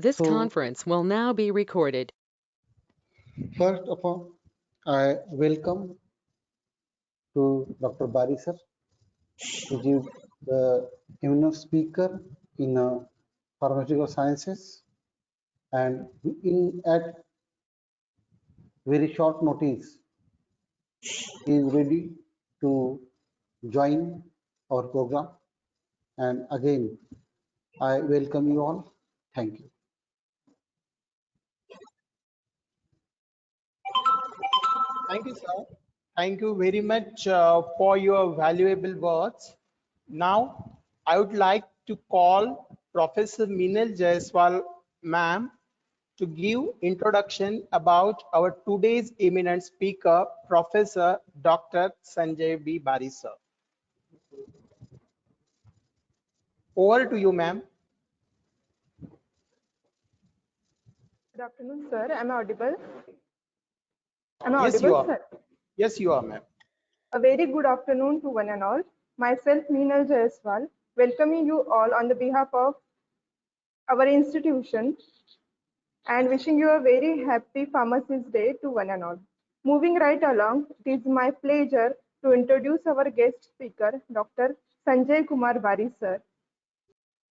This So, conference will now be recorded. first of all, I welcome to Dr. Bari sir to give the keynote speaker in pharmaceutical sciences, and in at very short notice, he is ready to join our program. And again, I welcome you all. Thank you. Thank you, sir. Thank you very much for your valuable words. Now, I would like to call Professor Meenal Jaiswal, ma'am, to give introduction about our today's eminent speaker, Professor Dr. Sanjay B. Bari, sir. Over to you, ma'am. Good afternoon, sir. Am I audible? Am I Yes, you audible, are. sir? Yes, you are, ma'am. A very good afternoon to one and all. Myself, Meenal Jaiswal, welcoming you all on the behalf of our institution and wishing you a very happy Pharmacist Day to one and all. Moving right along, it is my pleasure to introduce our guest speaker, Dr. Sanjay Kumar Bari, sir.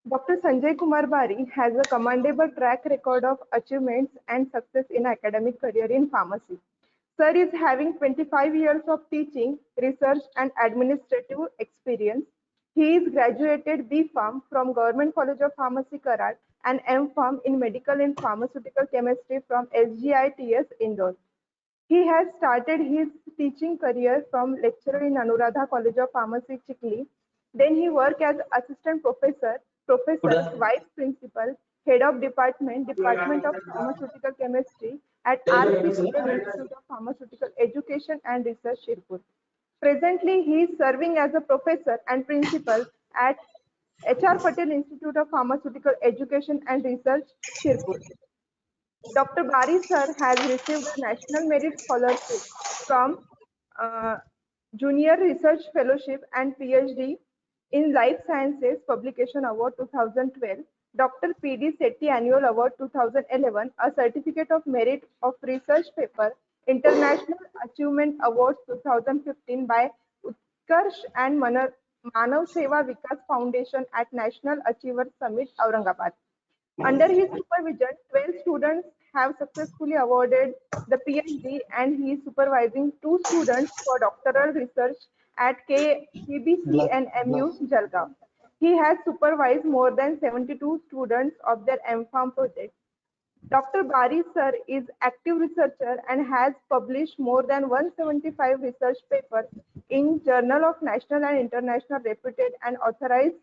Dr. Sanjay Kumar Bari has a commendable track record of achievements and success in academic career in pharmacy. Sir is having 25 years of teaching, research and administrative experience. He is graduated B.Pharm from Government College of Pharmacy, Karad and M.Pharm in Medical and Pharmaceutical Chemistry from SGITS, Indore. He has started his teaching career from lecturer in Anuradha College of Pharmacy, Chikli. Then he worked as assistant professor, vice principal, head of Department of Pharmaceutical Chemistry at R.P. Patel Institute of Pharmaceutical Education and Research, Shirpur. Presently, he is serving as a professor and principal at H.R. Patel Institute of Pharmaceutical Education and Research, Shirpur. Dr. Bari sir has received a National Merit Scholarship from uh, Junior Research Fellowship and PhD in Life Sciences Publication Award 2012, Dr. P.D. Sethi Annual Award 2011, a Certificate of Merit of Research Paper, International Achievement Awards 2015 by Utkarsh and Manav Seva Vikas Foundation at National Achiever Summit, Aurangabad. Under his supervision, 12 students have successfully awarded the PhD, and he is supervising 2 students for doctoral research at KBC and MU Jalgaon. He has supervised more than 72 students of their M.Pharm project. Dr. Bari sir is active researcher and has published more than 175 research papers in Journal of National and International Reputed and authorized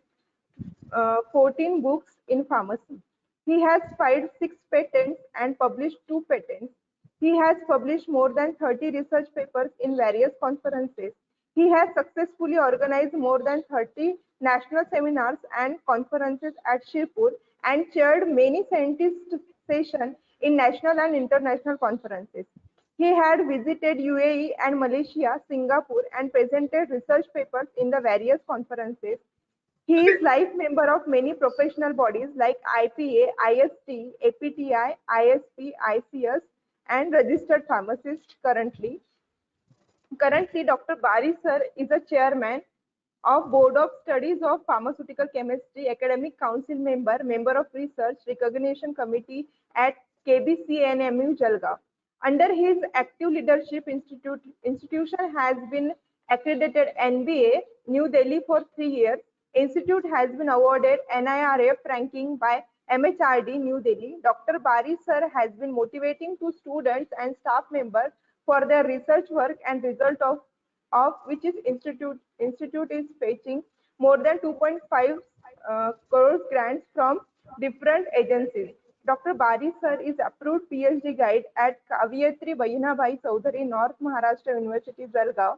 14 books in pharmacy. He has filed 6 patents and published 2 patents. He has published more than 30 research papers in various conferences. He has successfully organized more than 30 national seminars and conferences at Shirpur and chaired many scientist sessions in national and international conferences. He had visited UAE and Malaysia, Singapore, and presented research papers in the various conferences. He is life member of many professional bodies like IPA, IST, APTI, ISP, ICS, and registered pharmacist currently. Currently, Dr. Bari sir is a chairman of Board of Studies of Pharmaceutical Chemistry, Academic Council member, member of Research Recognition Committee at KBCNMU Jalgaon. Under his active leadership, institution has been accredited NBA New Delhi for 3 years. Institute has been awarded NIRF ranking by MHRD New Delhi. Dr. Bari sir has been motivating to students and staff members for their research work and result of which is institute is fetching more than 2.5 crores grants from different agencies. Dr. Bari sir is approved PhD guide at Kaviyatri Bahinabai Chaudhary, North Maharashtra University, Jalgaon.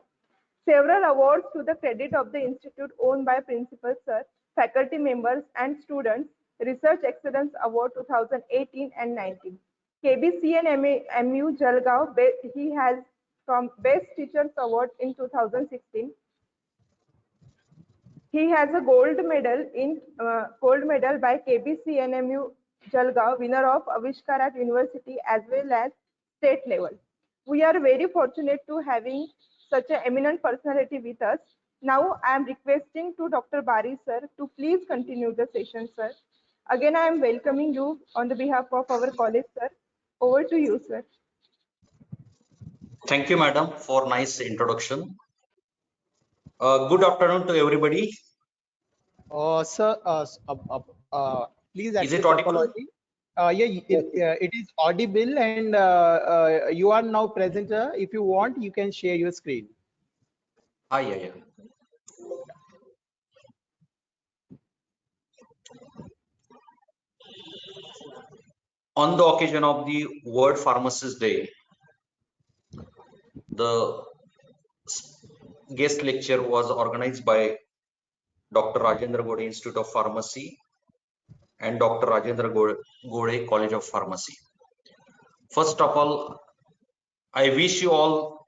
Several awards to the credit of the institute owned by principal sir, faculty members and students. Research Excellence Award 2018 and 19. KBC and MU Jalgaon, he has from Best Teachers Award in 2016. He has a gold medal by KBC and MU Jalgaon, winner of Avishkar at university as well as state level. We are very fortunate to having such an eminent personality with us. Now I am requesting to Dr. Bari sir to please continue the session, sir. Again, I am welcoming you on the behalf of our college, sir. Over to you, sir. Thank you, madam, for nice introduction. Good afternoon to everybody. Sir, please Is it accept audible? apology. It is audible, and you are now presenter. If you want, you can share your screen. Yeah. On the occasion of the World Pharmacist Day, the guest lecture was organized by Dr. Rajendra Gode Institute of Pharmacy and Dr. Rajendra Gode College of Pharmacy. First of all, I wish you all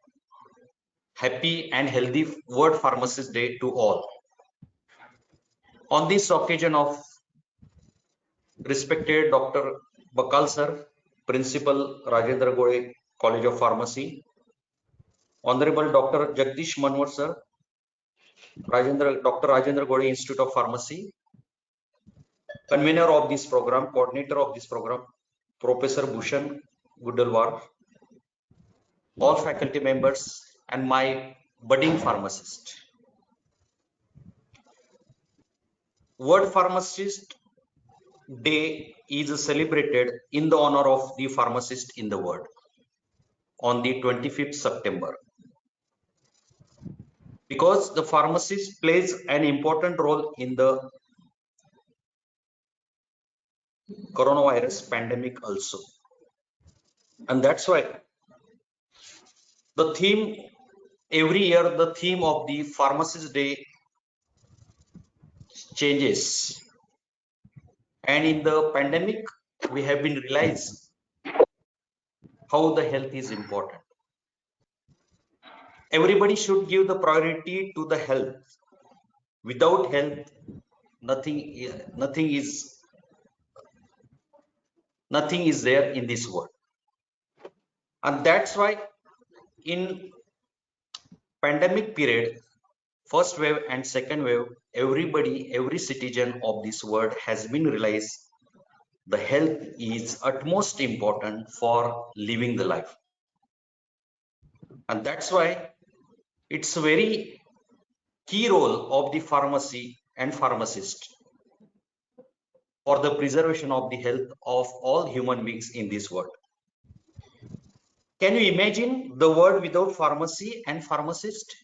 happy and healthy World Pharmacist Day to all. On this occasion of respected Dr. Bakal sir, Principal Rajendra Gode College of Pharmacy, Honorable Dr. Jagdish Manwar sir, Dr. Rajendra Gode Institute of Pharmacy, convener of this program, coordinator of this program, Professor Bhushan Gudalwar, all faculty members, and my budding pharmacist. World Pharmacist Day is celebrated in the honor of the pharmacist in the world on the 25th September. Because the pharmacist plays an important role in the coronavirus pandemic also. And that's why the theme, every year, the theme of the Pharmacist Day changes. And in the pandemic, we have been realized how the health is important. Everybody should give the priority to the health. Without health, nothing is there in this world. And that's why in pandemic period, first wave and second wave, every citizen of this world has been realized the health is utmost important for living the life. And that's why it's a very key role of the pharmacy and pharmacist for the preservation of the health of all human beings in this world. Can you imagine the world without pharmacy and pharmacist?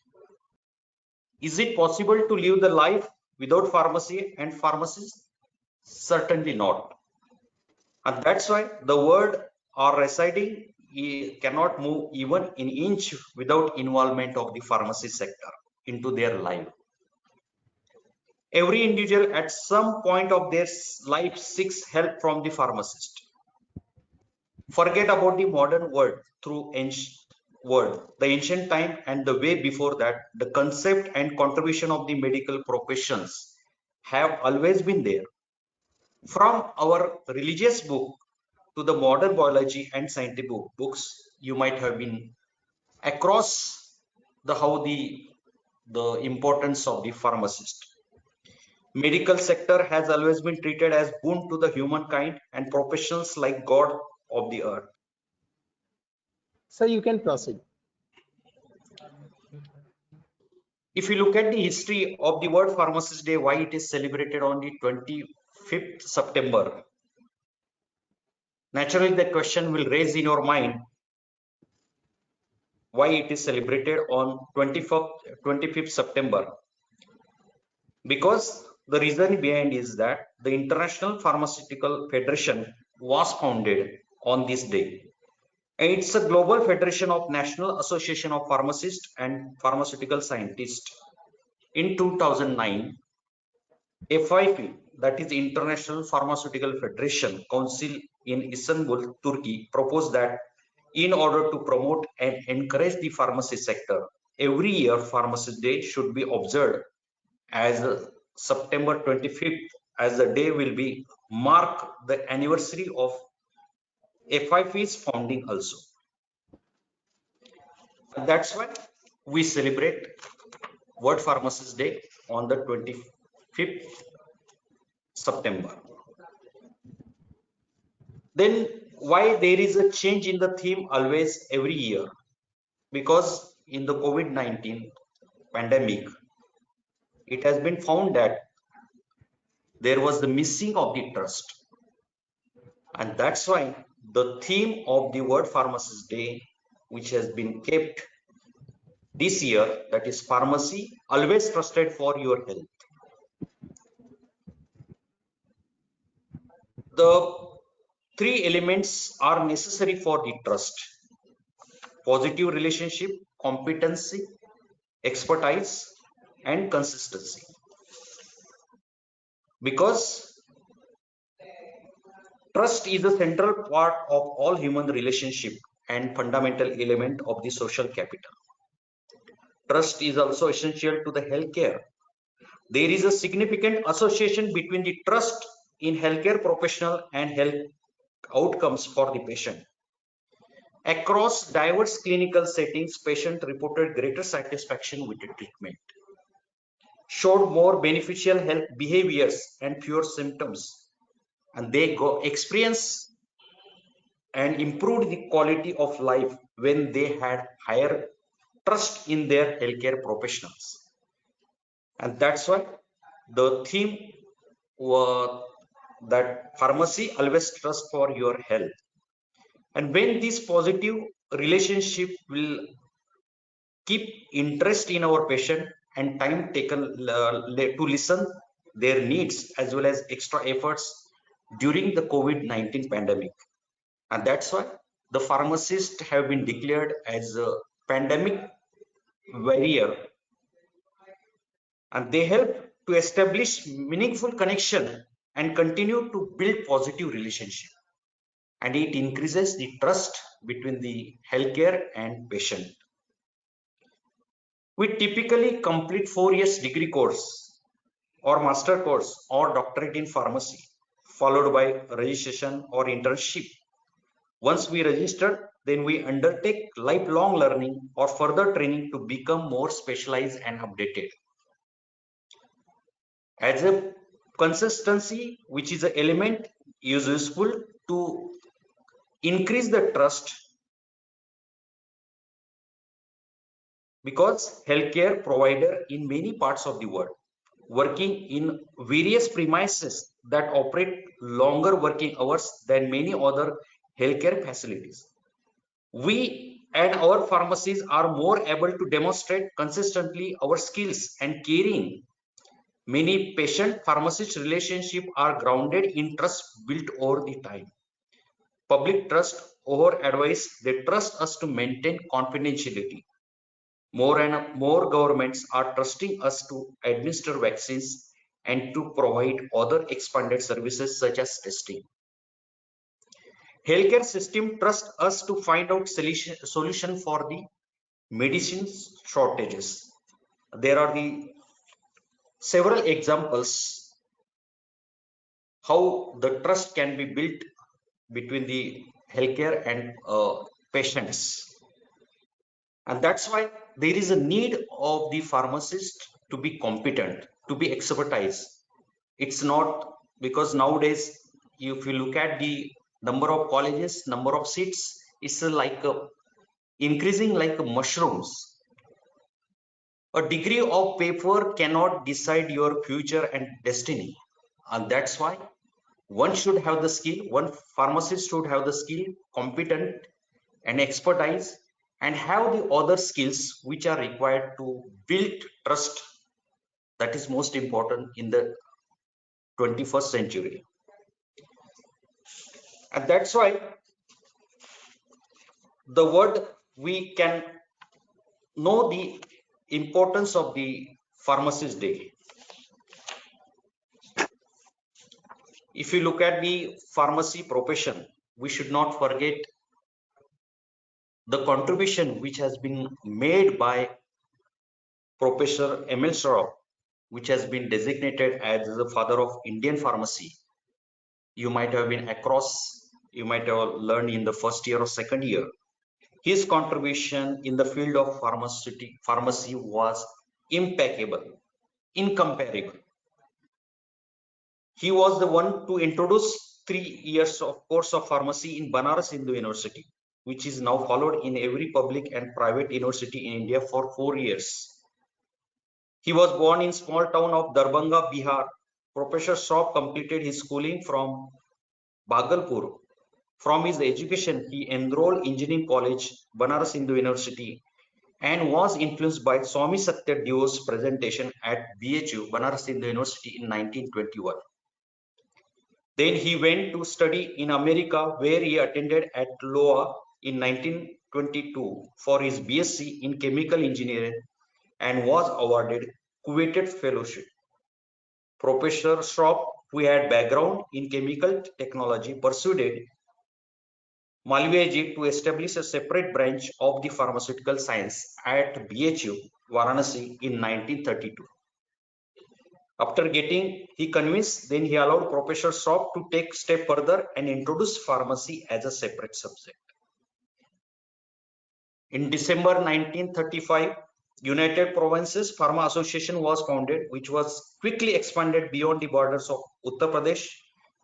Is it possible to live the life without pharmacy and pharmacist? Certainly not. And that's why the world are residing cannot move even an inch without involvement of the pharmacy sector into their life. Every individual at some point of their life seeks help from the pharmacist. Forget about the modern world through the ancient time and the way before that, the concept and contribution of the medical professions have always been there. From our religious book to the modern biology and scientific books, you might have been across the importance of the pharmacist. Medical sector has always been treated as boon to the humankind and professions like God of the earth. So you can proceed. If you look at the history of the World Pharmacist Day, why it is celebrated on the 25th September, naturally the question will raise in your mind why it is celebrated on 25th September. Because the reason behind is that the International Pharmaceutical Federation was founded on this day. And it's a global federation of National Association of Pharmacists and Pharmaceutical Scientists. In 2009, FIP, that is International Pharmaceutical Federation Council in Istanbul, Turkey, proposed that in order to promote and encourage the pharmacy sector, every year Pharmacist Day should be observed as September 25th, as the day will be mark the anniversary of FIP's founding also. That's why we celebrate World Pharmacist Day on the 25th September. Then why there is a change in the theme always every year? Because in the COVID-19 pandemic, it has been found that there was the missing of the trust. And that's why the theme of the World Pharmacist Day, which has been kept this year, that is pharmacy, always trusted for your health. The three elements are necessary for the trust: positive relationship, competency, expertise, and consistency. Because trust is a central part of all human relationship and fundamental element of the social capital. Trust is also essential to the healthcare. There is a significant association between the trust in healthcare professional and health outcomes for the patient. Across diverse clinical settings, patients reported greater satisfaction with the treatment, showed more beneficial health behaviors and fewer symptoms, and they experience and improved the quality of life when they had higher trust in their healthcare professionals. And that's why the theme was that pharmacy always trust for your health. And when this positive relationship will keep interest in our patient and time taken to listen their needs as well as extra efforts during the COVID-19 pandemic. And that's why the pharmacists have been declared as a pandemic warrior, and they help to establish meaningful connection and continue to build positive relationship, and it increases the trust between the healthcare and patient. We typically complete 4 years degree course or master course or doctorate in pharmacy, followed by registration or internship. Once we register, then we undertake lifelong learning or further training to become more specialized and updated. As a consistency, which is an element, is useful to increase the trust, because healthcare provider in many parts of the world working in various premises that operate longer working hours than many other healthcare facilities. We and our pharmacies are more able to demonstrate consistently our skills and caring. Many patient-pharmacist relationships are grounded in trust built over the time. Public trust over advice, they trust us to maintain confidentiality. More and more governments are trusting us to administer vaccines and to provide other expanded services such as testing. Healthcare system trust us to find out solution for the medicines shortages. There are the several examples how the trust can be built between the healthcare and patients. And that's why there is a need of the pharmacist to be competent, to be expertise. It's not because nowadays, if you look at the number of colleges, number of seats, it's like increasing like mushrooms. A degree of paper cannot decide your future and destiny. And that's why one should have the skill, one pharmacist should have the skill, competent and expertise, and have the other skills which are required to build trust. That is most important in the 21st century. And that's why the word we can know the importance of the Pharmacist Day. If you look at the pharmacy profession, we should not forget the contribution which has been made by Professor Emil Serov, which has been designated as the father of Indian pharmacy. you might have been across, you might have learned in the first year or second year. His contribution in the field of pharmacy was impeccable, incomparable. He was the one to introduce 3 years of course of pharmacy in Banaras Hindu University, which is now followed in every public and private university in India for 4 years. He was born in small town of Darbhanga, Bihar. Professor Shroff completed his schooling from Bhagalpur. From his education, he enrolled Engineering College, Banaras Hindu University, and was influenced by Swami Satya Deo's presentation at BHU, Banaras Hindu University in 1921. Then he went to study in America, where he attended at Iowa in 1922 for his BSc in Chemical Engineering and was awarded coveted fellowship. Professor Shroff, who had background in chemical technology, persuaded Malviyaji to establish a separate branch of the pharmaceutical science at BHU, Varanasi in 1932. After getting he convinced, then he allowed Professor Shroff to take a step further and introduce pharmacy as a separate subject. In December 1935, United Provinces Pharma Association was founded, which was quickly expanded beyond the borders of Uttar Pradesh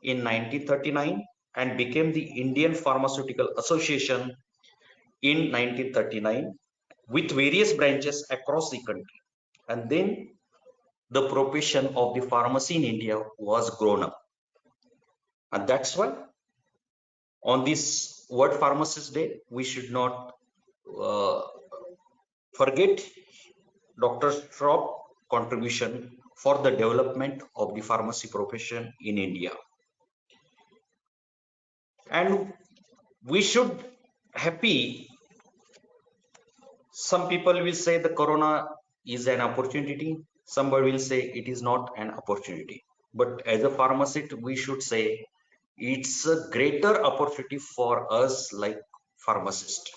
in 1939 and became the Indian Pharmaceutical Association in 1939 with various branches across the country. And then the profession of the pharmacy in India was grown up. And that's why on this World Pharmacist Day, we should not forget Dr. Shroff's contribution for the development of the pharmacy profession in India. And we should happy. Some people will say the corona is an opportunity. Somebody will say it is not an opportunity. But as a pharmacist, we should say it's a greater opportunity for us like pharmacists.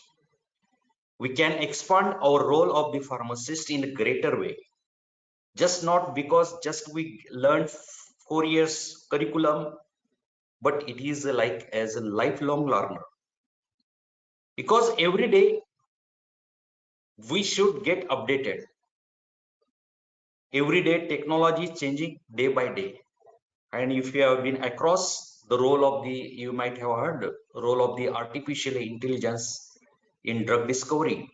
We can expand our role of the pharmacist in a greater way. Just not because just we learned 4 years curriculum, but it is like as a lifelong learner. Because every day we should get updated. Every day technology is changing day by day. And if you have been across the role of the, you might have heard, role of the artificial intelligence in drug discovery.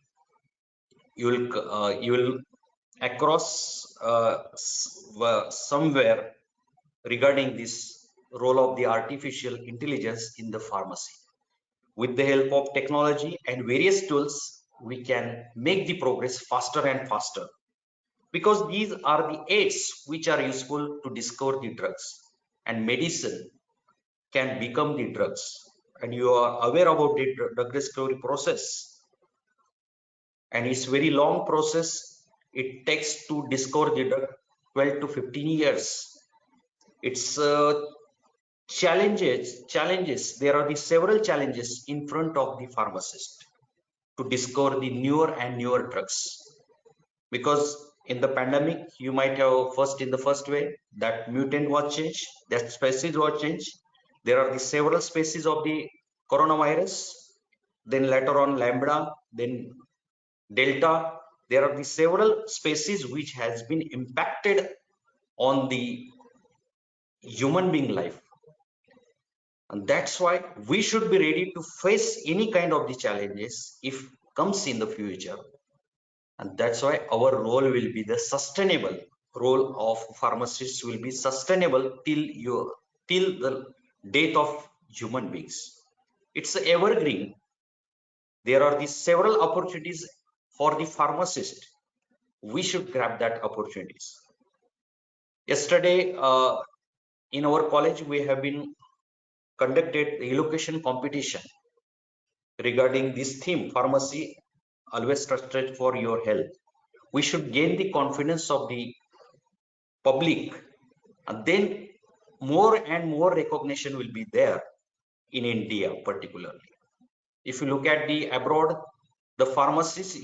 You will across somewhere regarding this role of the artificial intelligence in the pharmacy. With the help of technology and various tools, we can make the progress faster and faster, because these are the aids which are useful to discover the drugs, and medicine can become the drugs. And you are aware about the drug discovery process, and it's very long process. It takes to discover the drug 12 to 15 years. It's challenges. There are the several challenges in front of the pharmacist to discover the newer and newer drugs. Because in the pandemic, you might have in the first wave, that mutant was changed, that species was changed. There are the several species of the coronavirus. Then later on Lambda, then Delta. There are the several species which has been impacted on the human being life. And that's why we should be ready to face any kind of the challenges if comes in the future. And that's why our role will be the sustainable role of pharmacists will be sustainable till the death of human beings. It's evergreen. There are the several opportunities for the pharmacist. We should grab that opportunities. Yesterday, in our college, we have been conducted the elocution competition regarding this theme, pharmacy always trusted for your health. We should gain the confidence of the public, and then more and more recognition will be there in India particularly. If you look at the abroad, the pharmacist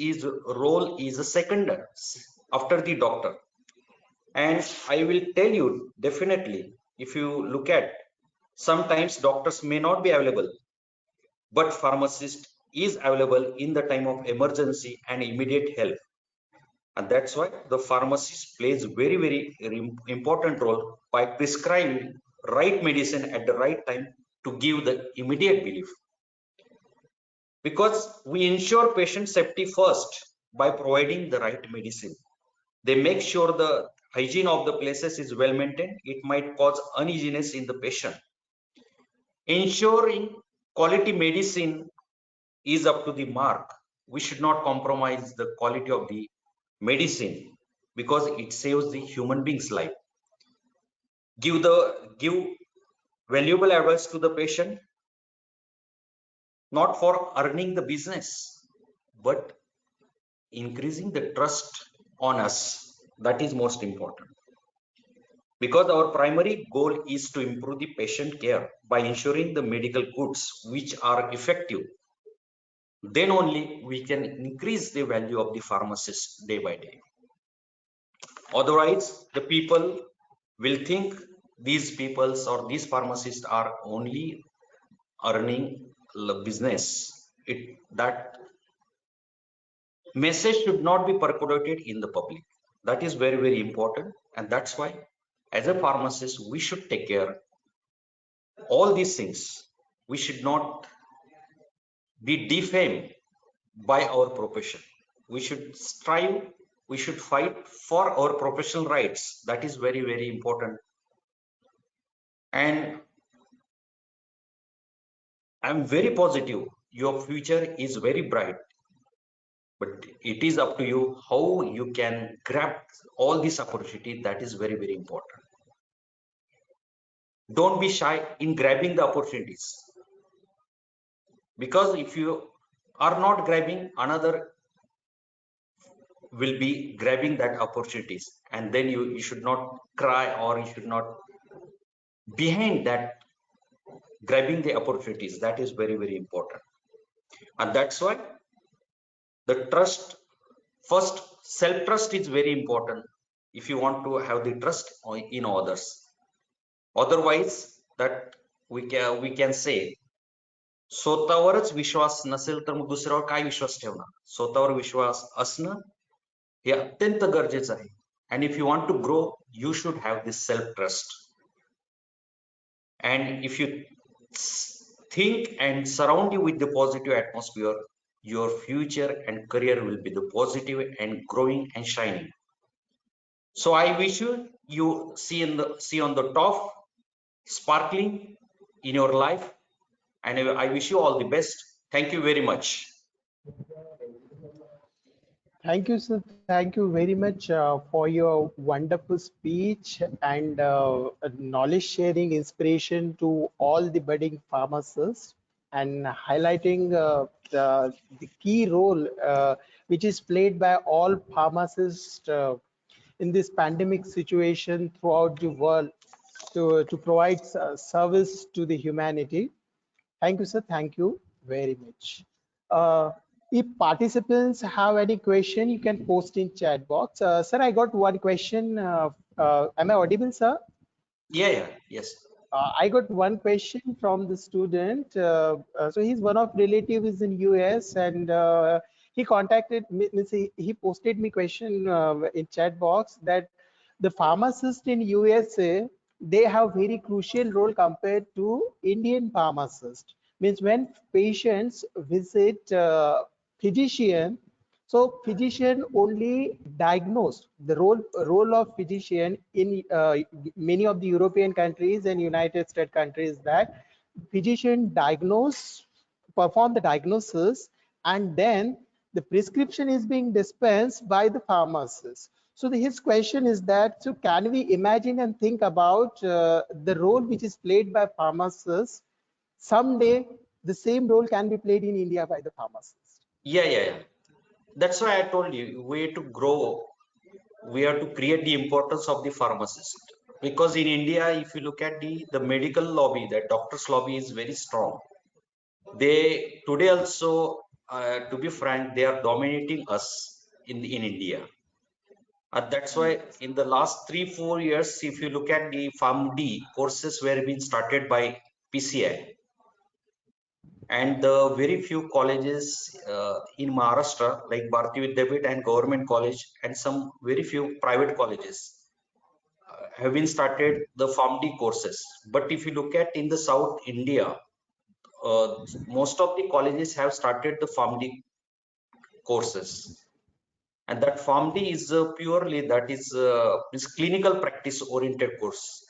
role is a secondary after the doctor. And I will tell you definitely, if you look at Sometimes doctors may not be available, but pharmacist is available in the time of emergency and immediate help. And that's why the pharmacist plays very important role by prescribing right medicine at the right time to give the immediate relief. Because we ensure patient safety first by providing the right medicine. They make sure the hygiene of the places is well maintained. It might cause uneasiness in the patient. Ensuring quality medicine is up to the mark. We should not compromise the quality of the medicine because it saves the human being's life. Give valuable advice to the patient, not for earning the business, but increasing the trust on us. That is most important. Because our primary goal is to improve the patient care by ensuring the medical goods which are effective. Then only we can increase the value of the pharmacist day by day. Otherwise, the people will think these peoples or these pharmacists are only earning business. That message should not be percolated in the public. That is very important, and that's why as a pharmacist we should take care all these things. We should not be defamed by our profession. We should strive, we should fight for our professional rights. That is very important. And I'm very positive your future is very bright, but it is up to you how you can grab all this opportunity. That is very important. Don't be shy in grabbing the opportunities, because if you are not grabbing, another will be grabbing that opportunities, and then you should not cry, or you should not behind that grabbing the opportunities. That is very important. And that's why the trust, first self trust is very important if you want to have the trust in others. Otherwise, that we can say स्वतःवरच विश्वास नसेल तर मग दुसऱ्यावर काय विश्वास ठेवणार. स्वतःवर विश्वास असणं हे अत्यंत गरजेचं आहे. And if you want to grow, you should have this self trust. And if you think and surround you with the positive atmosphere, your future and career will be the positive and growing and shining. So I wish you see on the top, sparkling in your life, and I wish you all the best. Thank you very much. Thank you, sir. Thank you very much for your wonderful speech and knowledge sharing, inspiration to all the budding pharmacists, and highlighting the key role which is played by all pharmacists in this pandemic situation throughout the world to provide service to the humanity. Thank you, sir. Thank you very much. If participants have any question, you can post in chat box. Sir, I got one question. Am I audible, sir? Yes. I got one question from the student. So he's one of relatives in US, and he contacted me. He posted me question in chat box that the pharmacist in USA, they have very crucial role compared to Indian pharmacist. Means when patients visit physician, so physician only diagnose. The role of physician in many of the European countries and United States countries, that physician perform the diagnosis, and then the prescription is being dispensed by the pharmacist. So his question is that, so can we imagine and think about the role which is played by pharmacists? Someday the same role can be played in India by the pharmacist. Yeah. That's why I told you, we have to grow. We have to create the importance of the pharmacist. Because in India, if you look at the medical lobby, the doctors lobby is very strong. They today also, to be frank, they are dominating us in India. And that's why in the last 3-4 years, if you look at the PharmD courses were being started by PCI. And the very few colleges in Maharashtra, like Bharati Vidyapit and government college, and some very few private colleges have been started the PharmD courses. But if you look at in the South India, most of the colleges have started the PharmD courses, and that PharmD is purely is clinical practice oriented course.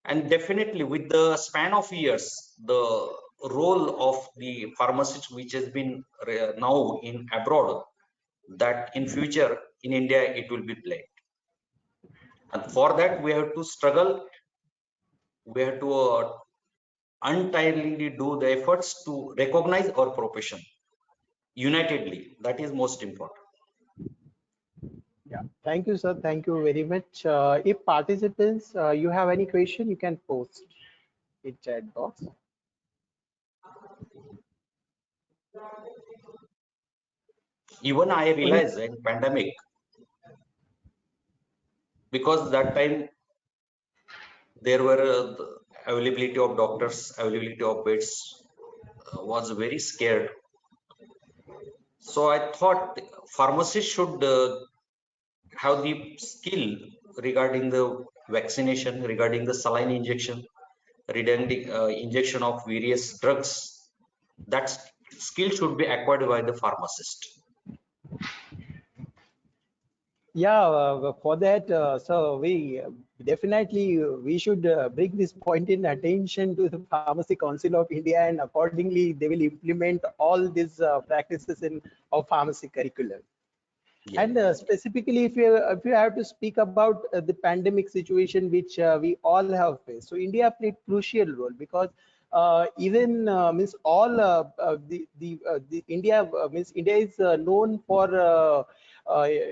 And definitely with the span of years, the role of the pharmacist which has been now in abroad, that in future in India it will be played. And for that we have to struggle, we have to untiringly do the efforts to recognize our profession unitedly. That is most important. Yeah, thank you, sir. Thank you very much. If participants, you have any question, you can post in chat box. Even I realized in pandemic, because that time there were the availability of doctors, availability of beds was very scared. So I thought pharmacists should have the skill regarding the vaccination, regarding the saline injection, regarding the injection of various drugs. That skill should be acquired by the pharmacist. Yeah, for that, so we definitely we should bring this point in attention to the Pharmacy Council of India, and accordingly they will implement all these practices in our pharmacy curriculum. Yeah. And specifically, if you have to speak about the pandemic situation which we all have faced, so India played crucial role, because even means all the India means India is known for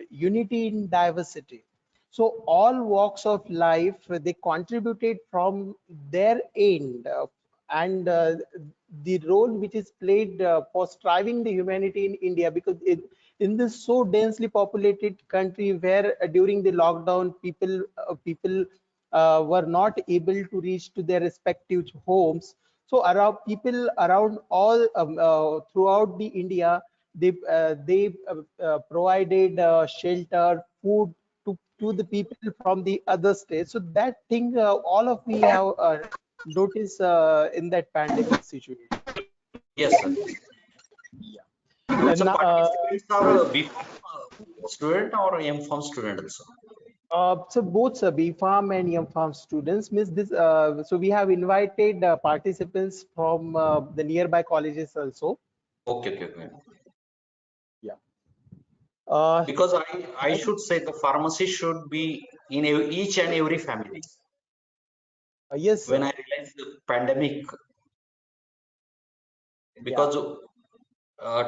unity in diversity. So all walks of life they contributed from their end, and the role which is played for striving the humanity in India, because in this so densely populated country where during the lockdown people were not able to reach to their respective homes. So around people around all throughout the India, they provided shelter, food to the people from the other states. So that thing all of we have noticed in that pandemic situation. Yes, sir. And So participants are B.Pharm student or M.Pharm student also? so both B.Pharm and M.Pharm students means this. So we have invited participants from the nearby colleges also. Okay. Yeah. Because I should say the pharmacy should be in each and every family. Yes. When I realized the pandemic, because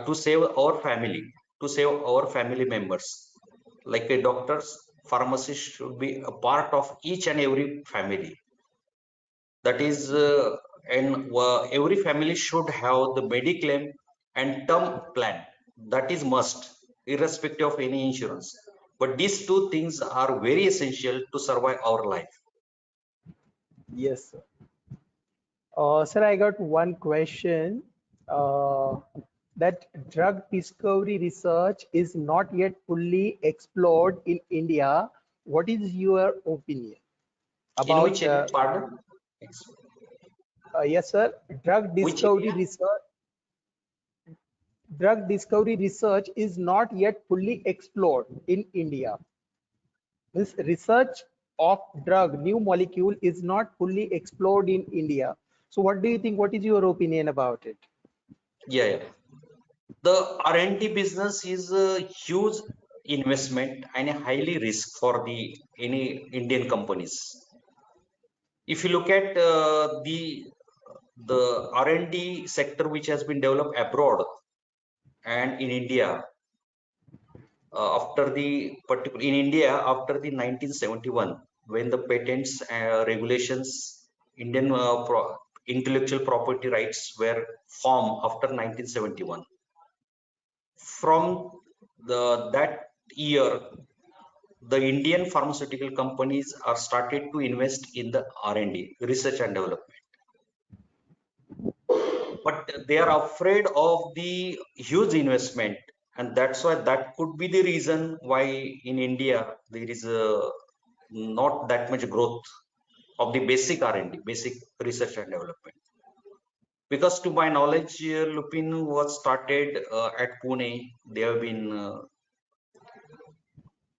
to save our family members, like a doctors, pharmacist should be a part of each and every family. That is, and every family should have the Mediclaim and term plan. That is must, irrespective of any insurance. But these two things are very essential to survive our life. Yes. Sir, I got one question. That drug discovery research is not yet fully explored in India. What is your opinion In about? which pardon? Yes, sir. Which area? Drug discovery research is not yet fully explored in India. This research of drug new molecule is not fully explored in India. So what do you think? What is your opinion about it? Yeah. The R&D business is a huge investment and a highly risk for the any Indian companies. If you look at the R&D sector which has been developed abroad and in India, in India after the 1971, when the patents regulations, Indian intellectual property rights were formed after 1971. From that year, the Indian pharmaceutical companies are started to invest in the R&D, research and development. but they are afraid of the huge investment, and that's why that could be the reason why in India there is not that much growth of the basic R&D, basic research and development. Because to my knowledge, Lupin was started at Pune. They have been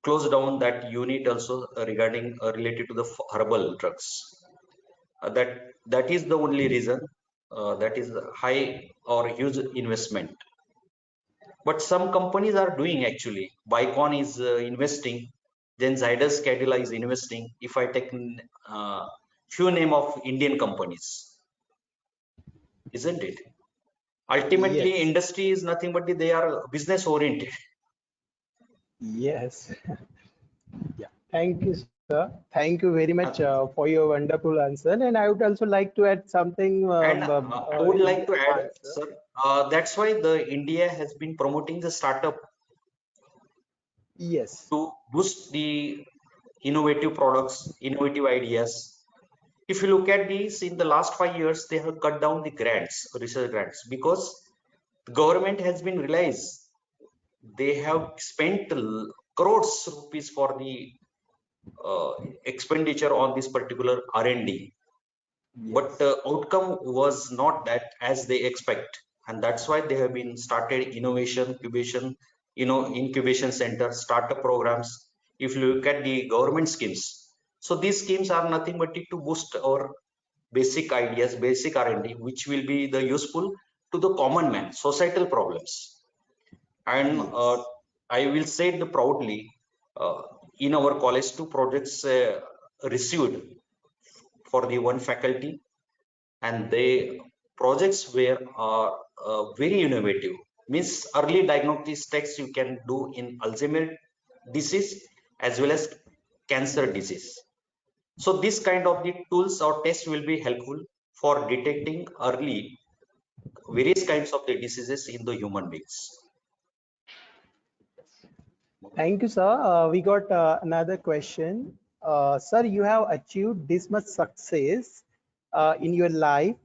closed down that unit also regarding related to the herbal drugs. That is the only reason. That is high or huge investment. But some companies are doing actually. Bicon is investing, then Zydus Cadila is investing. If I take few name of Indian companies, isn't it? Ultimately, Yes. industry is nothing but they are business oriented. Yes. Yeah. Thank you, sir. Thank you very much for your wonderful answer. And I would also like to add something And I would in like to your add, answer. sir, that's why the India has been promoting the startup Yes. to boost the innovative products, innovative ideas. If you look at these in the last 5 years, they have cut down the grants, research grants, because the government has been realized they have spent crores rupees for the uh, expenditure on this particular R&D, but Yes. the outcome was not that as they expect, and that's why they have been started innovation incubation, incubation center, startup programs. If you look at the government schemes, so these schemes are nothing but to boost our basic ideas, basic R&D, which will be the useful to the common man, societal problems. And Yes. I will say it proudly, uh, in our college, two projects received for the one faculty, and they projects were very innovative. Means early diagnostics tests you can do in Alzheimer disease as well as cancer disease. So this kind of the tools or tests will be helpful for detecting early various kinds of the diseases in the human beings. Thank you, sir. We got another question. Sir, you have achieved this much success in your life.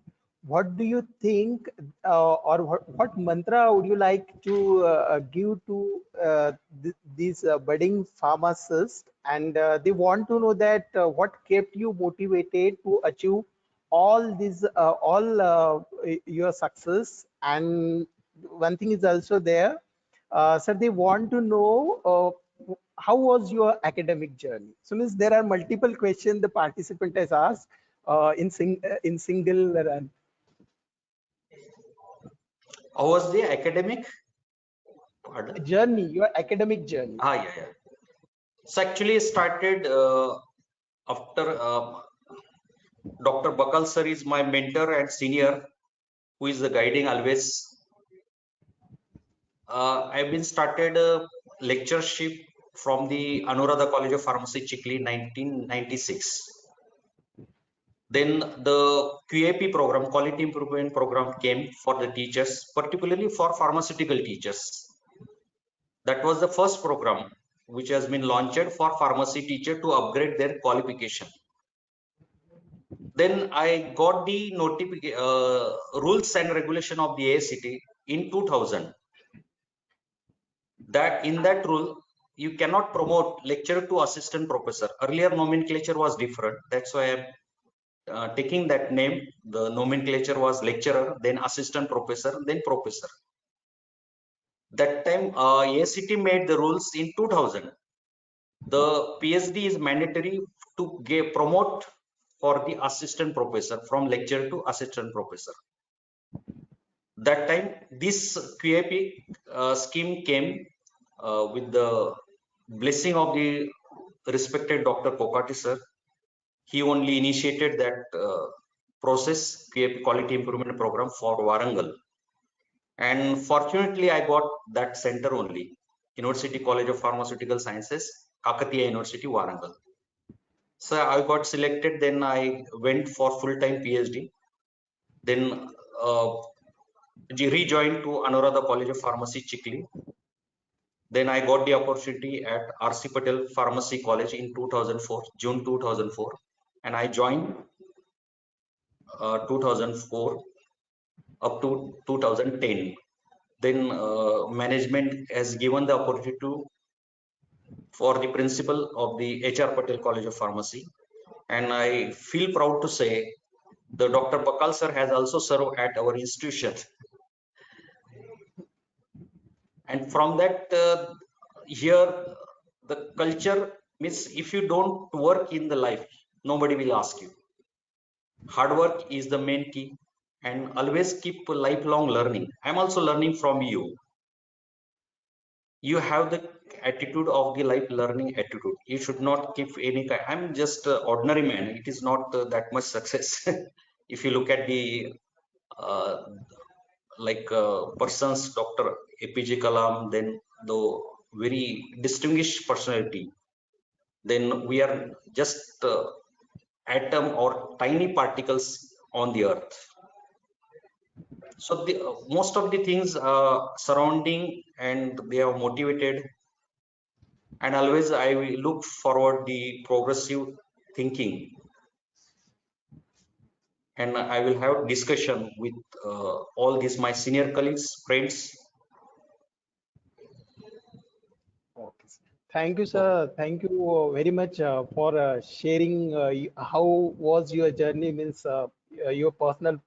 What do you think, or what mantra would you like to give to these budding pharmacists? And they want to know that what kept you motivated to achieve all these, all your success. And one thing is also there, sir, they want to know how was your academic journey. So means there are multiple questions the participant has asked in single run. How was the academic? Pardon? Journey, your academic journey. Yeah. So actually started after Dr. Bakal sir is my mentor and senior, who is the guiding always. I've been started a lectureship from the Anuradha College of Pharmacy, Chikli, 1996. Then the QAP program, Quality Improvement Program, came for the teachers, particularly for pharmaceutical teachers. That was the first program which has been launched for pharmacy teacher to upgrade their qualification. Then I got the rules and regulation of the AICTE in 2000. That in that rule, you cannot promote lecturer to assistant professor. Earlier nomenclature was different. That's why I'm taking that name. The nomenclature was lecturer, then assistant professor, then professor. That time AICTE made the rules in 2000. The PhD is mandatory to promote for the assistant professor, from lecturer to assistant professor. That time this QAP scheme came with the blessing of the respected Dr. Kokati sir. He only initiated that process, QAP Quality Improvement Program for Warangal. And fortunately, I got that center only, University College of Pharmaceutical Sciences, Kakatiya University, Warangal. So I got selected, then I went for full-time PhD. Then rejoined to Anuradha College of Pharmacy, Chikli. Then I got the opportunity at R.C. Patel Pharmacy College in 2004, June 2004. And I joined 2004. up to 2010. Then management has given the opportunity for the principal of the HR Patel College of Pharmacy. And I feel proud to say the Dr. Bakal sir has also served at our institution. And from that, here, the culture means if you don't work in the life, nobody will ask you. Hard work is the main key, and always keep lifelong learning. I'm also learning from you. You have the attitude of the life learning attitude. You should not keep any kind. I'm just ordinary man. It is not that much success. If you look at the uh, persons, Dr. APJ Kalam, then the very distinguished personality, then we are just atom or tiny particles on the earth. So the most of the things surrounding, and they are motivated, and always I will look forward the progressive thinking, and I will have discussion with all these my senior colleagues, friends. Okay, sir. Thank you, sir. Thank you very much for sharing how was your journey, means your personal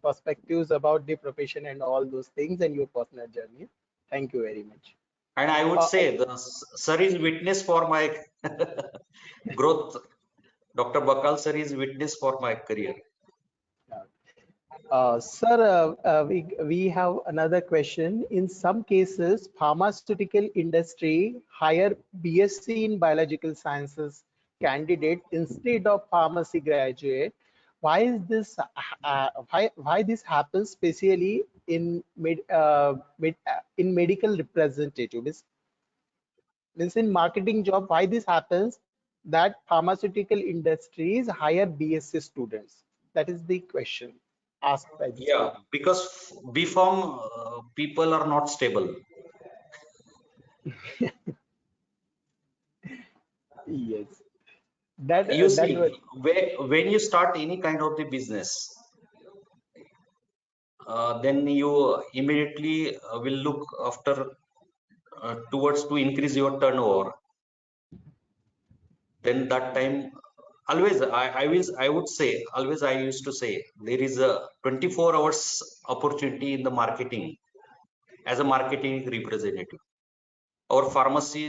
perspectives about the profession and all those things and your personal journey. Thank you very much. And I would Uh, say the sir is witness for my growth. Dr. Bakal sir is witness for my career. Sir, we have another question. In some cases, pharmaceutical industry hire BSc in biological sciences candidate instead of pharmacy graduate. Why is this? Why this happens, especially in in medical representative? Means in marketing job, why this happens? That pharmaceutical industries hire BSc students. That is the question asked by the Yeah, student. because BPharm people are not stable. Yes, that You that was see, when you start any kind of the business, then you immediately will look after towards to increase your turnover. Then that time, always I would say, always I used to say there is a 24 hours opportunity in the marketing as a marketing representative. Our pharmacy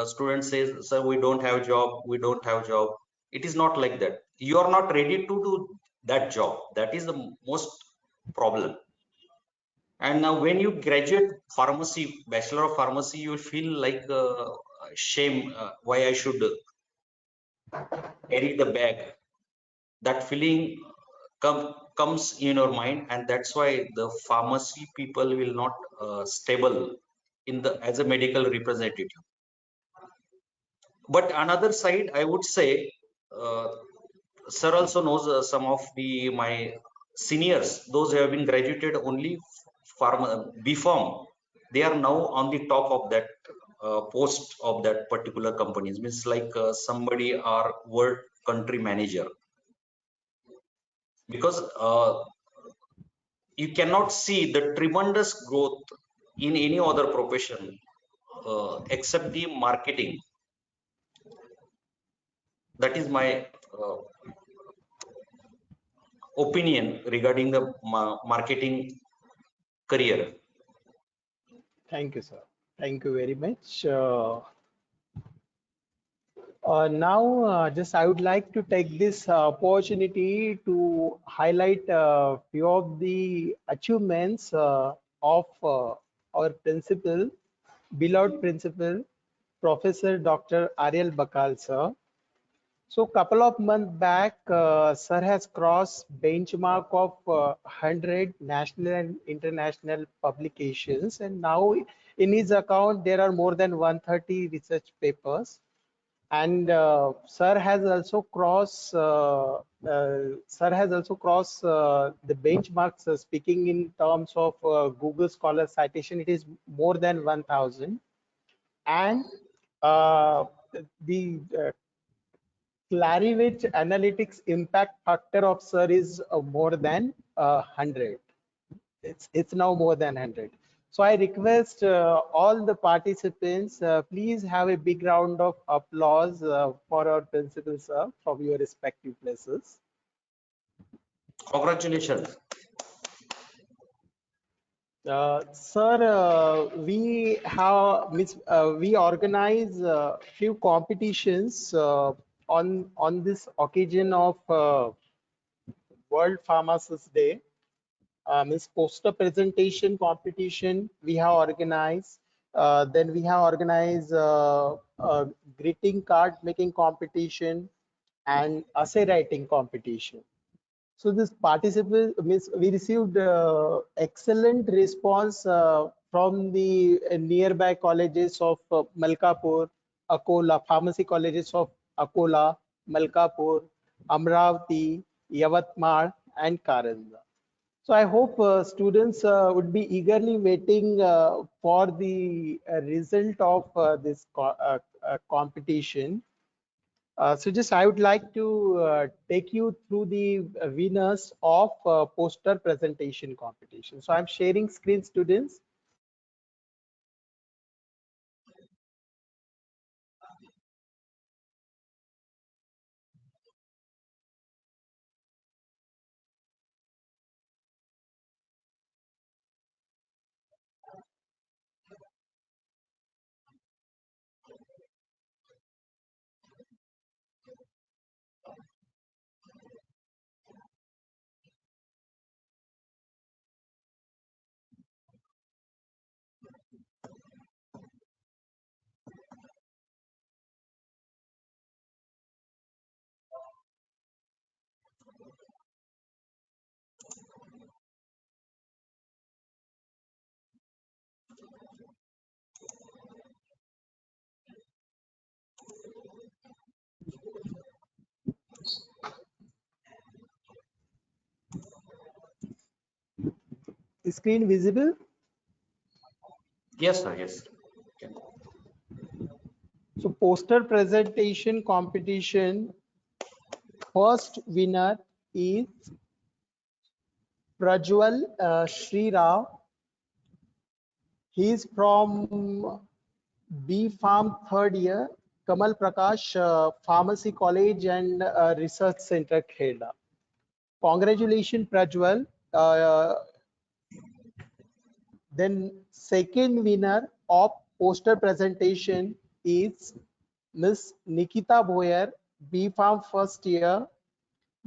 student says, sir, we don't have job, we don't have job. It is not like that. You are not ready to do that job. That is the most problem. And now when you graduate pharmacy, bachelor of pharmacy, you will feel like shame, why I should carry the bag. That feeling comes in your mind, and that's why the pharmacy people will not stable in the as a medical representative. But another side, I would say, uh, sir also knows some of the my seniors, those who have been graduated only pharma BPharm, they are now on the top of that post of that particular companies. Means like somebody are world country manager, because you cannot see the tremendous growth in any other profession except the marketing. That is my opinion regarding the marketing career. thank you, sir. Thank you very much. Now, just I would like to take this opportunity to highlight a few of the achievements of our principal, beloved principal, Professor Dr. Ariel Bakal, sir. So, couple of months back, sir has crossed benchmark of 100 national and international publications, and now in his account there are more than 130 research papers. And sir has also crossed the benchmarks. Speaking in terms of Google Scholar citation, it is more than 1,000, and uh, the Clarivate analytics impact factor of sir is more than 100. it's now more than 100. So I request all the participants, please have a big round of applause for our principal sir from your respective places. Congratulations. Sir, we organize few competitions on this occasion of World Pharmacist Day. Means poster presentation competition we have organized. Then we have organized greeting card making competition and essay writing competition. So this participant means we received excellent response from the nearby colleges of Malkapur, Akola, pharmacy colleges of Akola, Malkapur, Amravati, Yavatmal, and Karanja. So I hope students would be eagerly waiting for the result of this competition. So just I would like to take you through the winners of poster presentation competition. So I'm sharing screen, students. Is screen visible? Yes, sir. Yes. Okay. So poster presentation competition, first winner is Prajwal Sri Rao. He is from B Farm third year, Kamal Prakash Pharmacy College and Research Center, Kheda. Congratulations, Prajwal. Then second winner of poster presentation is Miss Nikita Boyer, B Farm first year,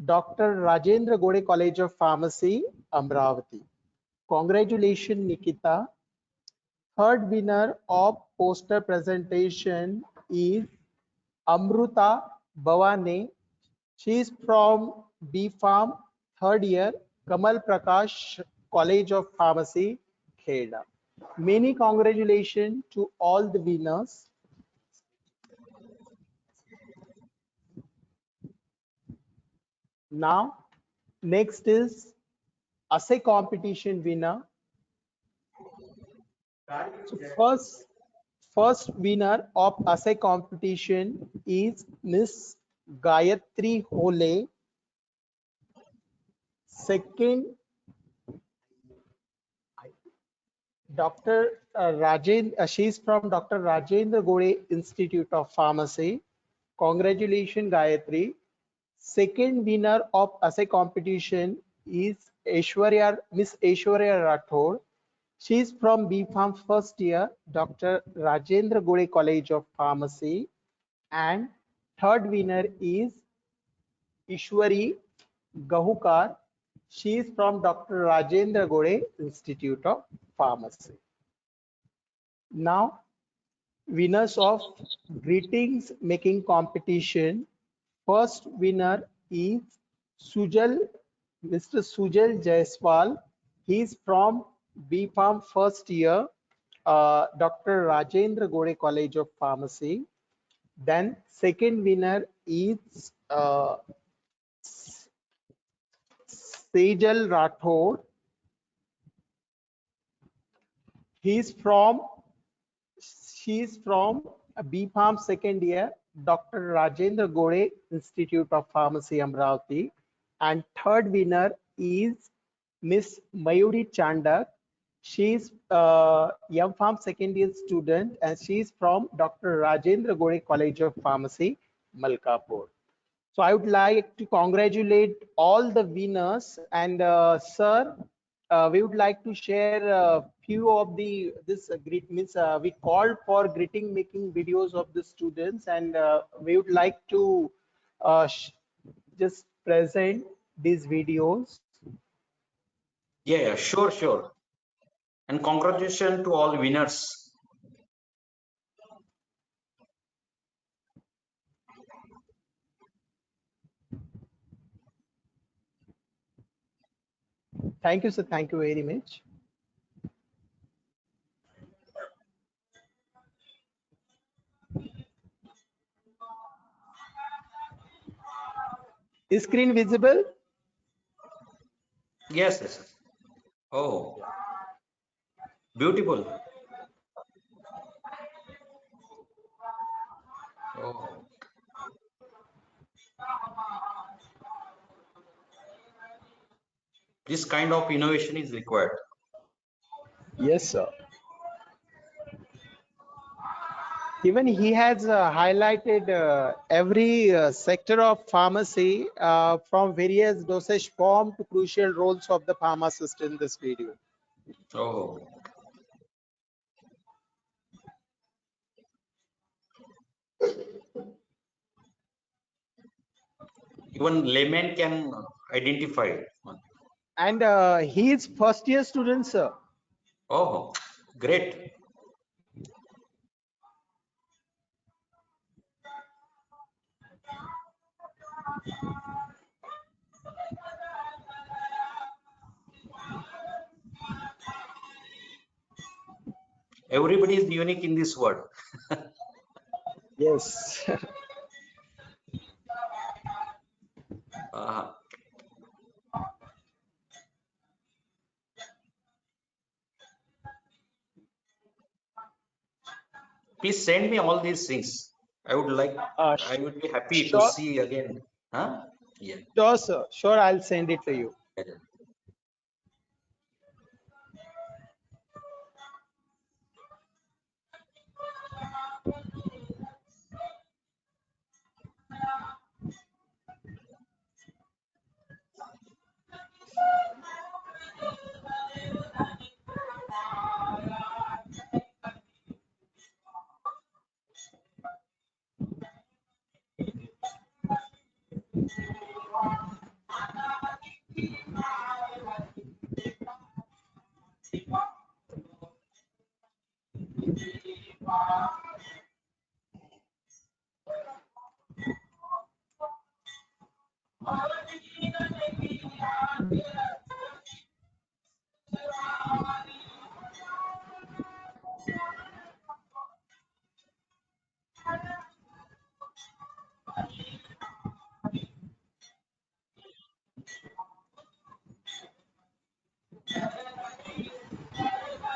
Dr. Rajendra Gode College of Pharmacy, Amravati. Congratulations, Nikita. Third winner of poster presentation is Amruta Bhavane. She is from B Farm third year, Kamal Prakash College of Pharmacy, Kheda. Many congratulations to all the winners. Now, next is essay competition winner. So first winner of essay competition is Miss Gayatri Hole. Second, Dr. she is from Dr. Rajendra Gode Institute of Pharmacy. Congratulations, Gayatri. Second winner of essay competition is Miss Aishwarya Rathod. She is from B Farm first year, Dr. Rajendra Gode College of Pharmacy. And third winner is Ishwari Gahukar. She is from Dr. Rajendra Gode Institute of Pharmacy. Now, winners of greetings making competition. First winner is Mr. Sujal Jaiswal. He is from B Farm first year, Dr. Rajendra Gode College of Pharmacy. Then second winner is Sejal Rathod. She is from B Farm second year, Dr. Rajendra Gode Institute of Pharmacy, Amravati. And third winner is Miss Mayuri Chandak. She's M.Pharm second year student and she's from Dr. Rajendra Gore College of Pharmacy, Malkapur. So I would like to congratulate all the winners and sir, we would like to share a few of the this greet means we called for greeting making videos of the students and we would like to just present these videos. Yeah, sure. And congratulations to all winners. Thank you, sir. Thank you very much. Is screen visible? Yes. Oh, beautiful. Oh, this kind of innovation is required. Yes, sir. Even he has highlighted every sector of pharmacy from various dosage form to crucial roles of the pharmacist in this video. Oh, even layman can identify it. And he is first year student, sir. Oh, great. Everybody is unique in this world. Yes. Uh, please send me all these things. I would be happy to Sure, see again. Huh? Yeah. sure, sir. Sure, I'll send it to you.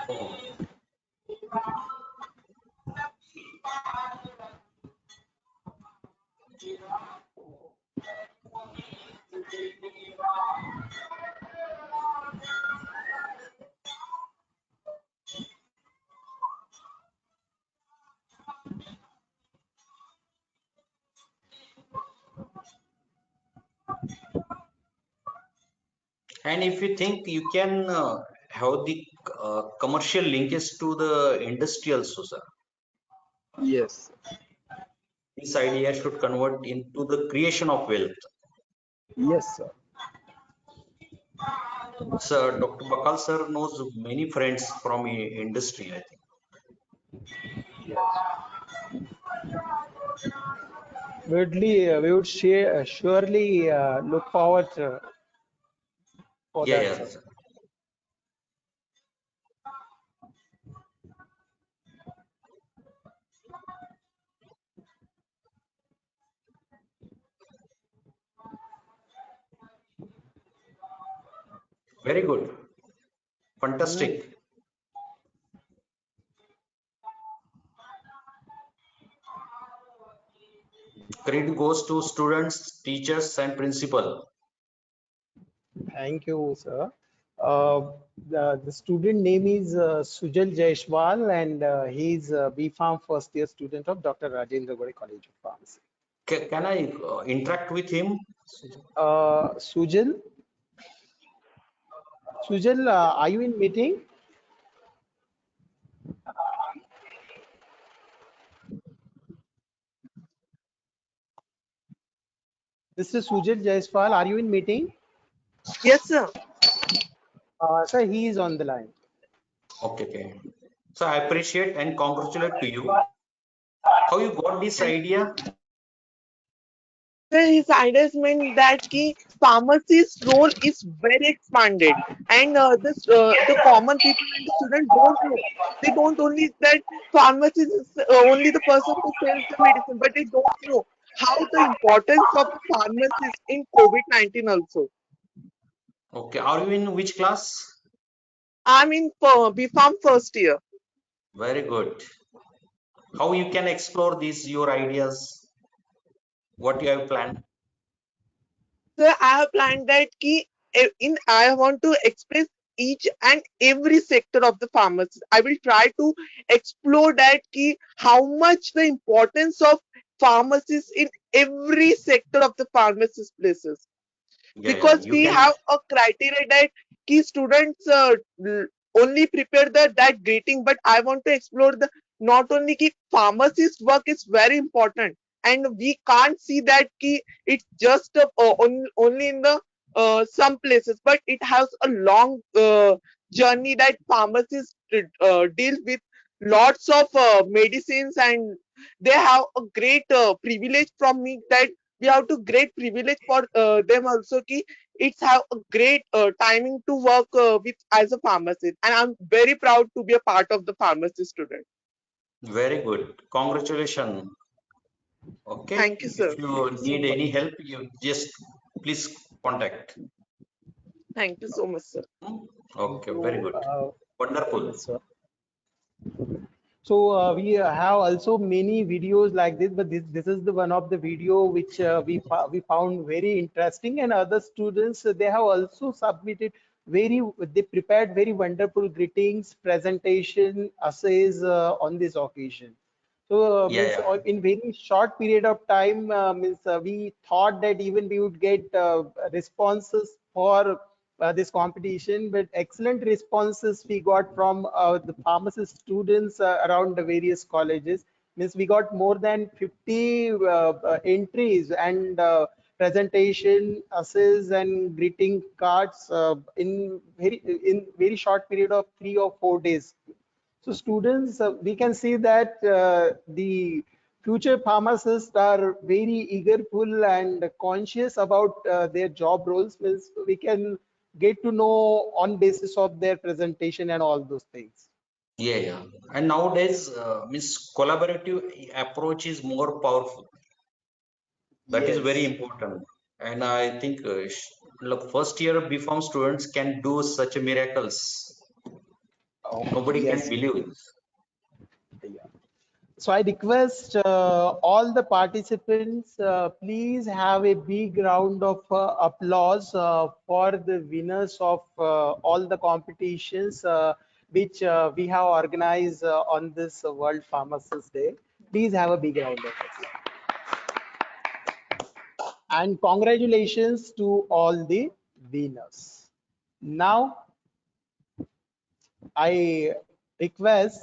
Oh, and if you think you can have the commercial linkage to the industry also, sir. Yes. This idea should convert into the creation of wealth. Yes, sir. Sir, Dr. Bakal sir knows many friends from industry, I think. We would share, surely look forward for that, Yeah. sir. Very good. Fantastic. Credit goes to students, teachers, and principal. Thank you, sir. The student name is Sujal Jaiswal, and he's a B.Pharm first year student of Dr. Rajendra Gore College of Pharmacy. Can I interact with him? Sujal, are you in meeting? Mr. Sujal Jaiswal, are you in meeting? Yes, sir. Sir, he is on the line. Okay, okay. So I appreciate and congratulate to you. How you got this idea? Sir, his idea meant that ki pharmacist's role is very expanded, and the common people and the student don't know. They don't only that pharmacist is only the person who sells the medicine, but they don't know how the importance of the pharmacist in COVID-19 also. Okay, are you in which class? I'm in BPharm first year. Very good. How you can explore these your ideas? What you have planned? So I have planned that I want to express each and every sector of the pharmacy. I will try to explore that how much the importance of pharmacists in every sector of the pharmacist places, Yeah. because You we can. have a criteria that key students only prepare that greeting, but I want to explore the not only key pharmacist work is very important, and we can't see that key it's just only in the some places, but it has a long journey that pharmacists deal with lots of medicines, and they have a great privilege from me that we have to great privilege for them also ki it's have a great timing to work with as a pharmacist, and I'm very proud to be a part of the pharmacy student. Very good. Congratulations. Okay. Thank you, If sir. you need Super. any help, you just please contact. Thank you so much, sir. Thank Okay. Very you good. very Wonderful. much, sir. So we have also many videos like this, but this is the one of the video which we found very interesting, and other students they have also submitted they prepared very wonderful greetings, presentation, essays on this occasion. So Yeah. means Yeah. in very short period of time we thought that even we would get responses for this competition, but excellent responses we got from the pharmacy students around the various colleges. Means we got more than 50 entries and presentation, essays, and greeting cards in very short period of 3 or 4 days. So students, we can see that the future pharmacists are very eagerful and conscious about their job roles. Means we can get to know on basis of their presentation and all those things. Yeah. And nowadays, means collaborative approach is more powerful. That is very Yes. important. And I think look, first year BPharm students can do such a miracles. Oh, Nobody can yes. believe it. Yeah. So I request all the participants, please have a big round of applause for the winners of all the competitions which we have organized on this World Pharmacist Day. Please have a big round of applause. And congratulations to all the winners. Now I request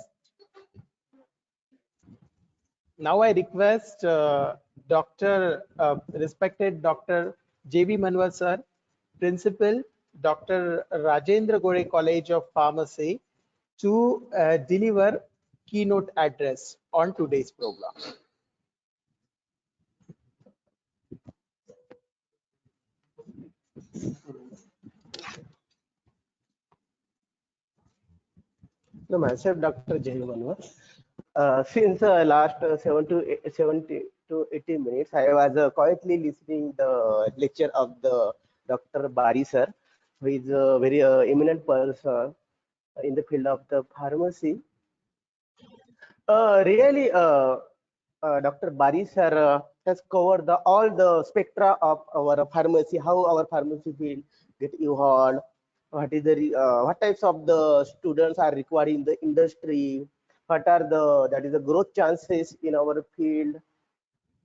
Now I request respected Dr. J.B. Manwar sir, Principal, Dr. Rajendra Gore College of Pharmacy, to deliver keynote address on today's program. No, myself, Dr. Jay Manwar. Since last 70 to 80 minutes, I was quietly listening the lecture of the Dr. Bari sir, who is a very eminent person in the field of the pharmacy. Really, Dr. Bari sir has covered all the spectra of our pharmacy, how our pharmacy field get evolved, what is the what types of the students are required in the industry, what are the that is the growth chances in our field,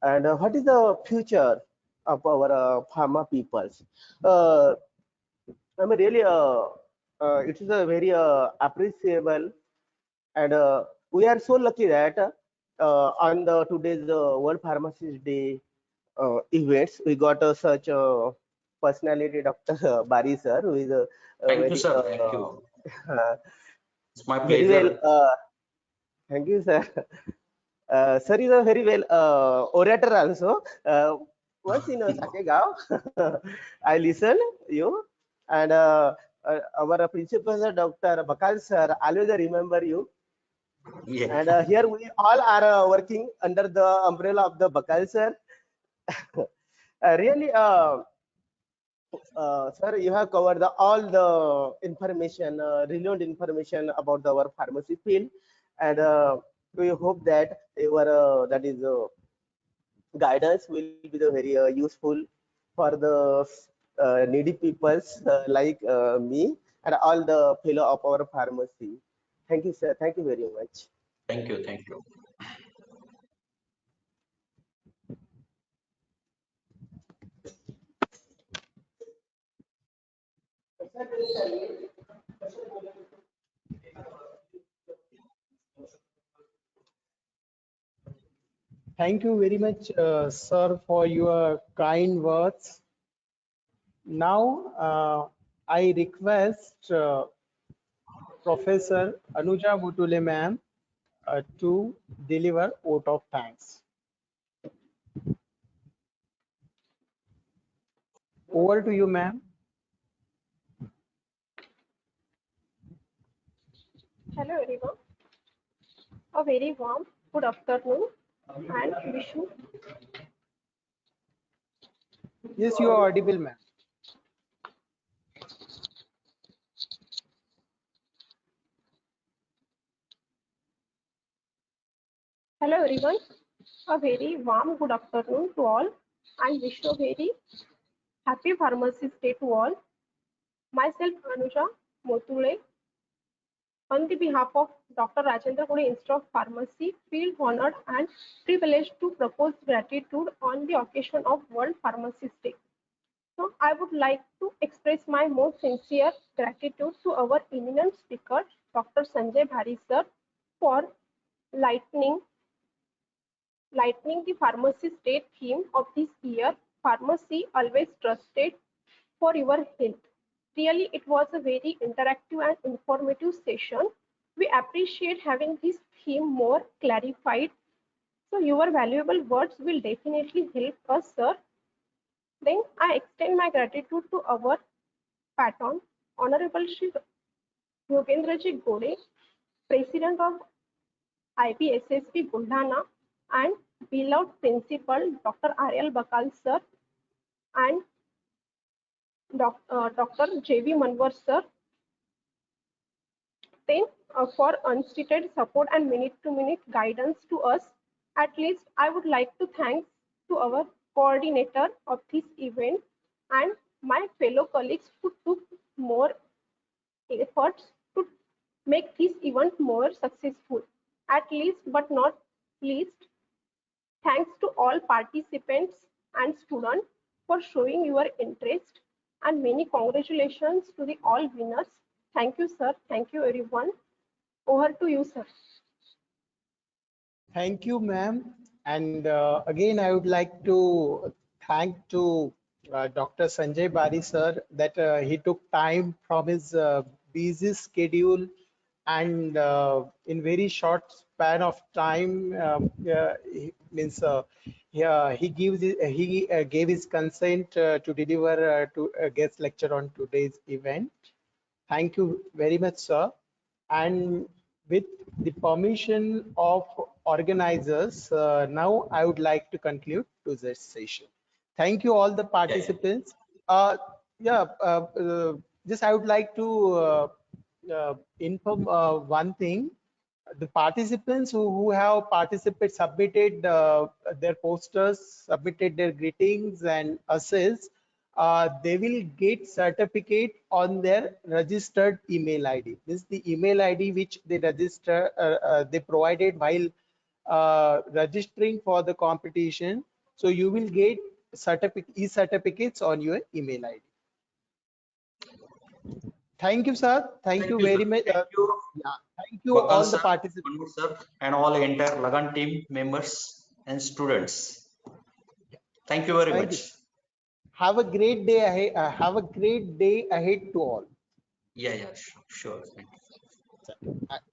and what is the future of our pharma peoples. uh, I mean really it is a very appreciable, and we are so lucky that on the today's World Pharmacist Day events, we got such a personality, Dr. Bari sir, who is a Thank you, very sir. Thank you. It's my very well. pleasure. Thank you, sir. Sir is a very well orator also. Once in Sakegaon, I listen you, and our principal sir, Dr. Bakal sir, always remember you. Yeah. And here we all are working under the umbrella of the Bakal sir. Really, sir, you have covered all the information, relevant information about our pharmacy field, and we hope that your that is guidance will be the very useful for the needy peoples like me and all the fellow of our pharmacy. Thank you, sir. Thank you very much. Thank you. Thank you. Thank you very much, sir, for your kind words. Now, I request Professor Anuja Mutule ma'am to deliver vote of thanks. Over to you, ma'am. Hello everyone. A very warm good afternoon and wish you. Yes, you are audible, ma'am. Hello everyone. A very warm good afternoon to all and wish you a very happy Pharmacist Day to all. Myself Anuja Motule on the behalf of Dr. Rajendra Kode Institute of Pharmacy feel honored and privileged to propose gratitude on the occasion of World Pharmacist Day. So I would like to express my most sincere gratitude to our eminent speaker, Dr. Sanjay Bhari sir, for lightening the pharmacy state theme of this year, pharmacy always trusted for your health. Really, it was a very interactive and informative session. We appreciate having this theme more clarified. So your valuable words will definitely help us, sir. Then I extend my gratitude to our patron, Honorable Shri Yogendraji Gode, President of IPSSP Buldhana, and beloved Principal Dr. R.L. Bakal sir and Dr. J.V. Manwar sir. Then for unstated support and minute-to-minute guidance to us. At least I would like to thank to our coordinator of this event and my fellow colleagues who took more efforts to make this event more successful. At least but not least, thanks to all participants and students for showing your interest, and many congratulations to the all winners. Thank you, sir. Thank you, everyone. Over to you, sir. Thank you, ma'am. And again, I would like to thank to Dr. Sanjay Bari sir that he took time from his busy schedule and in very short span of time, he means he gave his consent to deliver to a guest lecture on today's event. Thank you very much, sir. And with the permission of organizers, now I would like to conclude to this session. Thank you all the participants. Yeah, just I would like to inform one thing. The participants who have participated, submitted their posters, submitted their greetings and essays. they will get certificate on their registered email ID. This is the email ID which they register, they provided while registering for the competition. So you will get e-certificates on your email ID. Thank you, sir. Thank you sir. very much. Thank you, Yeah, thank you Bakal all the sir, participants. Manoj sir, and all entire Lagan team members and students. Thank you very Thank you. much. Have a great day ahead. Have a great day ahead to all. Yeah, sure. Thank you.